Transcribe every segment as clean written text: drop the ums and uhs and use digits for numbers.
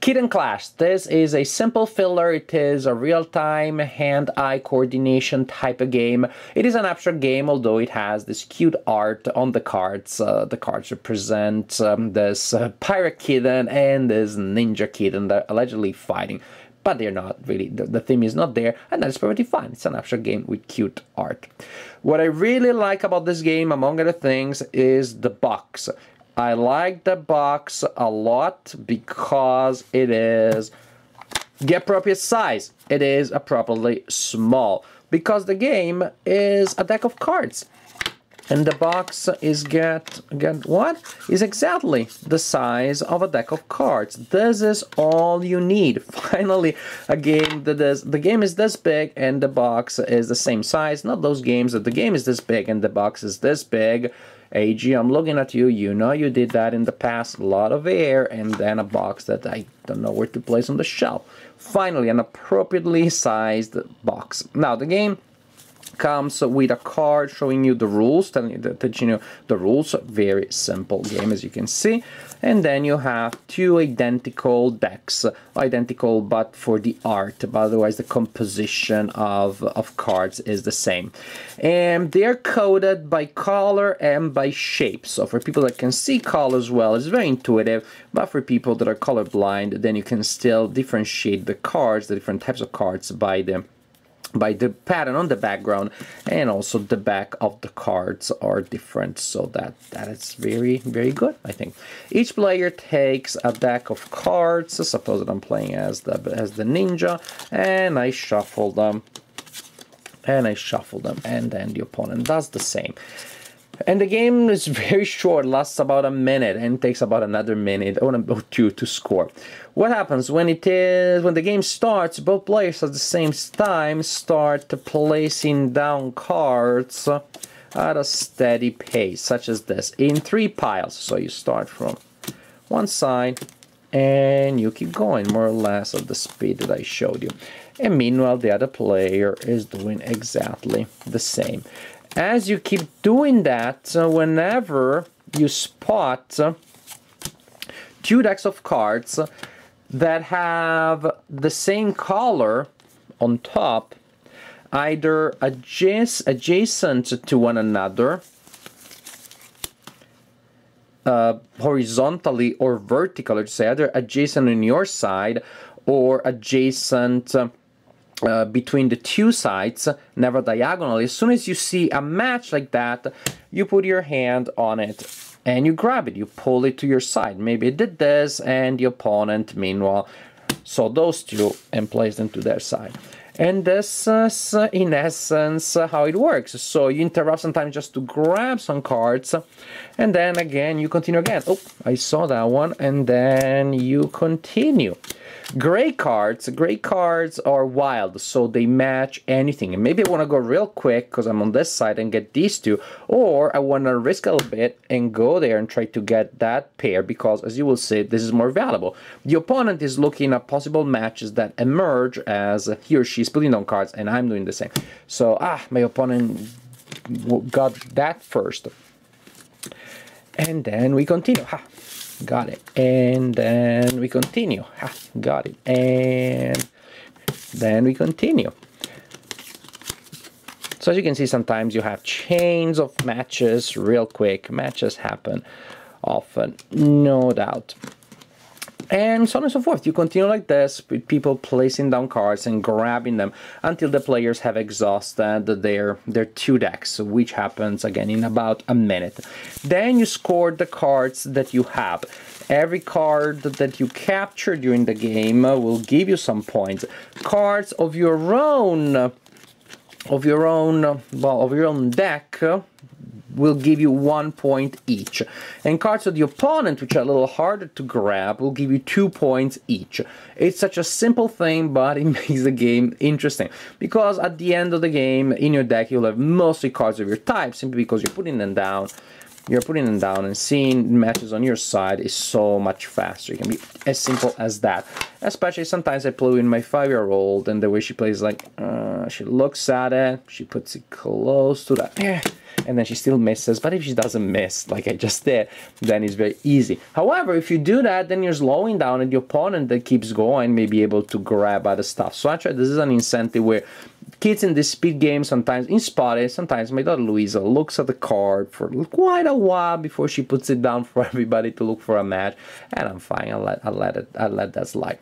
Kitten Klash. This is a simple filler. It is a real-time hand-eye coordination type of game. It is an abstract game, although it has this cute art on the cards. The cards represent this pirate kitten and this ninja kitten that are allegedly fighting. But they're not really, the theme is not there, and that's perfectly fine. It's an abstract game with cute art. What I really like about this game, among other things, is the box. I like the box a lot because it is the appropriate size. It is appropriately small because the game is a deck of cards. And the box is is exactly the size of a deck of cards. This is all you need. Finally, a game that is, the game is this big and the box is the same size. Not those games that the game is this big and the box is this big. AG, I'm looking at you. You know you did that in the past. A lot of air and then a box that I don't know where to place on the shelf. Finally, an appropriately sized box. Now, the game comes with a card showing you the rules, telling you that you know the rules. Very simple game, as you can see. And then you have two identical decks, identical but for the art, but otherwise the composition of cards is the same. And they're coded by color and by shape. So for people that can see colors well, it's very intuitive, but for people that are colorblind, then you can still differentiate the cards, the different types of cards by the pattern on the background, and also the back of the cards are different, so that is very, very good, I think. Each player takes a deck of cards. Suppose that I'm playing as the ninja, and I shuffle them, and then the opponent does the same. And the game is very short, lasts about a minute, and takes about another minute or two to score. What happens when the game starts? Both players at the same time start placing down cards at a steady pace, such as this, in 3 piles. So you start from one side, and you keep going more or less at the speed that I showed you. And meanwhile, the other player is doing exactly the same. As you keep doing that, whenever you spot 2 decks of cards that have the same color on top, either adjacent to one another, horizontally or vertically, say either adjacent on your side or adjacent between the 2 sides, never diagonally. As soon as you see a match like that, you put your hand on it and you grab it, you pull it to your side. Maybe it did this, and the opponent, meanwhile, saw those 2 and placed them to their side. And this is, in essence, how it works. So you interrupt sometimes just to grab some cards, and then again, you continue again. Oh, I saw that one, and then you continue. Gray cards are wild, so they match anything. And maybe I want to go real quick because I'm on this side and get these 2, or I want to risk a little bit and go there and try to get that pair because, as you will see, this is more valuable. The opponent is looking at possible matches that emerge as he or she is putting down cards, and I'm doing the same. So, my opponent got that first. And then we continue. Got it. And then we continue. Got it. And then we continue. So as you can see, sometimes you have chains of matches real quick. Matches happen often, no doubt. And so on and so forth. You continue like this, with people placing down cards and grabbing them until the players have exhausted their 2 decks, which happens again in about a minute. Then you score the cards that you have. Every card that you capture during the game will give you some points. Cards of your own deck will give you 1 point each. And cards of the opponent, which are a little harder to grab, will give you 2 points each. It's such a simple thing, but it makes the game interesting. Because at the end of the game, in your deck, you'll have mostly cards of your type, simply because you're putting them down. And seeing matches on your side is so much faster. It can be as simple as that. Especially sometimes I play with my 5-year-old, and the way she plays, like, she looks at it, she puts it close to that. and then she still misses. But if she doesn't miss, like I just did, then it's very easy. However, if you do that, then you're slowing down, and the opponent that keeps going may be able to grab other stuff. So actually, this is an incentive where kids in this speed game sometimes in spotted. Sometimes my daughter Louisa looks at the card for quite a while before she puts it down for everybody to look for a match, and I'm fine. I'll let that slide.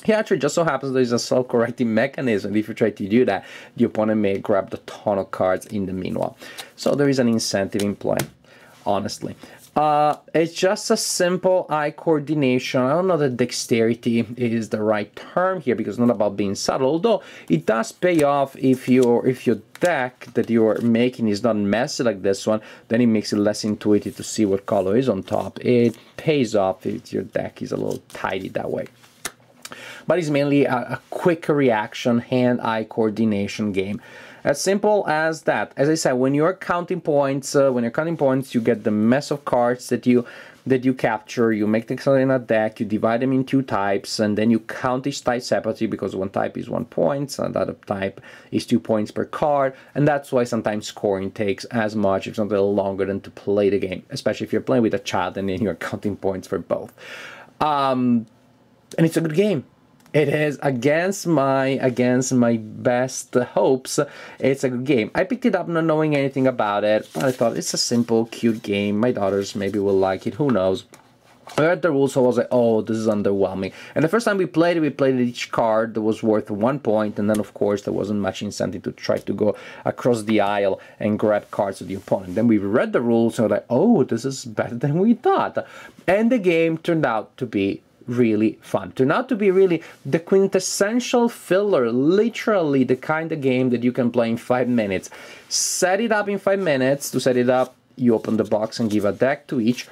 Here actually just so happens there's a self-correcting mechanism. If you try to do that, the opponent may grab the ton of cards in the meanwhile. So there is an incentive in play, honestly. It's just a simple eye coordination. I don't know that dexterity is the right term here, because it's not about being subtle, although it does pay off if your deck that you're making is not messy like this one, then it makes it less intuitive to see what color is on top. It pays off if your deck is a little tidy that way. But it's mainly a quick reaction, hand-eye coordination game. As simple as that. As I said, when you're counting points, you get the mess of cards that you capture. You make them in a deck, you divide them in 2 types, and then you count each type separately, because one type is 1 point, and the other type is 2 points per card. And that's why sometimes scoring takes as much, if not a little longer, than to play the game, especially if you're playing with a child and then you're counting points for both. And it's a good game. It is against my best hopes. It's a good game. I picked it up not knowing anything about it, but I thought it's a simple, cute game. My daughters maybe will like it. Who knows? I read the rules, so I was like, oh, this is underwhelming. And the first time we played it, each card that was worth 1 point, and then of course there wasn't much incentive to try to go across the aisle and grab cards of the opponent. Then we read the rules, and I was like, oh, this is better than we thought. And the game turned out to be really fun. Turned out to be really the quintessential filler, literally the kind of game that you can play in 5 minutes. Set it up in 5 minutes. To set it up, you open the box and give a deck to each.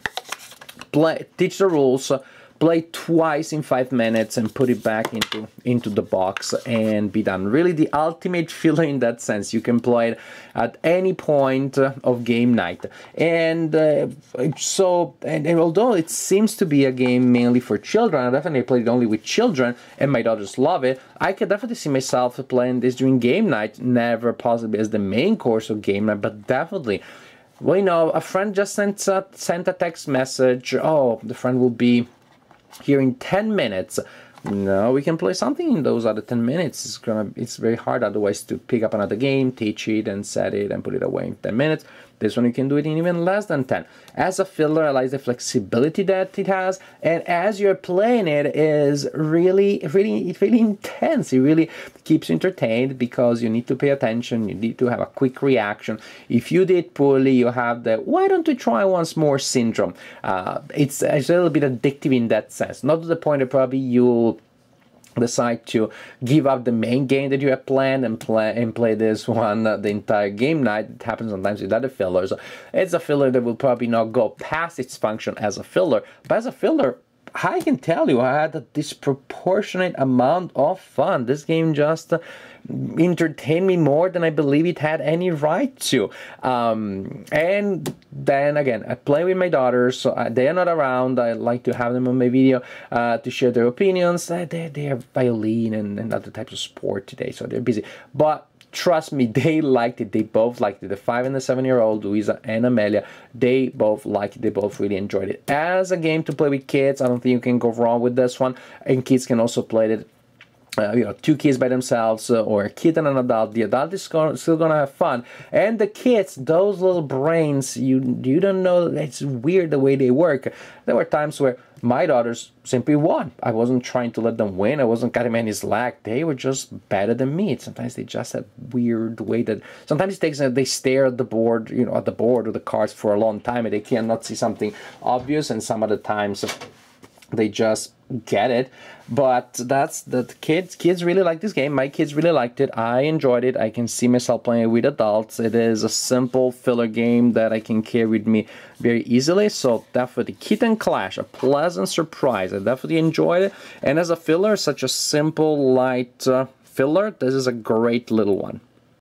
Teach the rules, play twice in 5 minutes, and put it back into the box and be done. Really the ultimate filler in that sense. You can play it at any point of game night. And although it seems to be a game mainly for children, I definitely played it only with children, and my daughters love it. I could definitely see myself playing this during game night, never possibly as the main course of game night, but definitely. Well, you know, a friend just sent a text message. Oh, the friend will be here in 10 minutes. No, we can play something in those other 10 minutes. It's very hard otherwise to pick up another game, teach it, and set it, and put it away in 10 minutes. This one you can do it in even less than 10. As a filler, I like the flexibility that it has, and as you're playing it is really intense. It really keeps you entertained because you need to pay attention, you need to have a quick reaction. If you did poorly, you have the why don't we try once more syndrome. It's a little bit addictive in that sense, not to the point that probably you'll decide to give up the main game that you have planned and play this one the entire game night. It happens sometimes with other fillers. It's a filler that will probably not go past its function as a filler, but as a filler, I can tell you I had a disproportionate amount of fun. This game just entertained me more than I believe it had any right to. And then again, I play with my daughters, so they are not around. I like to have them on my video to share their opinions. They have violin and other types of sport today, so they're busy. But trust me, they liked it. They both liked it. The 5 and the 7-year-old, Louisa and Amelia, they both liked it. They both really enjoyed it. As a game to play with kids, I don't think you can go wrong with this one. And kids can also play it. 2 kids by themselves, or a kid and an adult. The adult is still gonna have fun, and the kids, those little brains, you don't know. It's weird the way they work. There were times where my daughters simply won. I wasn't trying to let them win. I wasn't cutting any slack. They were just better than me. Sometimes they just have weird way that sometimes it takes they stare at the board, at the board or the cards for a long time, and they cannot see something obvious. And some other times they just get it. But that's the kids really like this game. My kids really liked it. I enjoyed it. I can see myself playing it with adults. It is a simple filler game that I can carry with me very easily. So definitely Kitten Klash, a pleasant surprise. I definitely enjoyed it. And as a filler, such a simple, light filler, this is a great little one.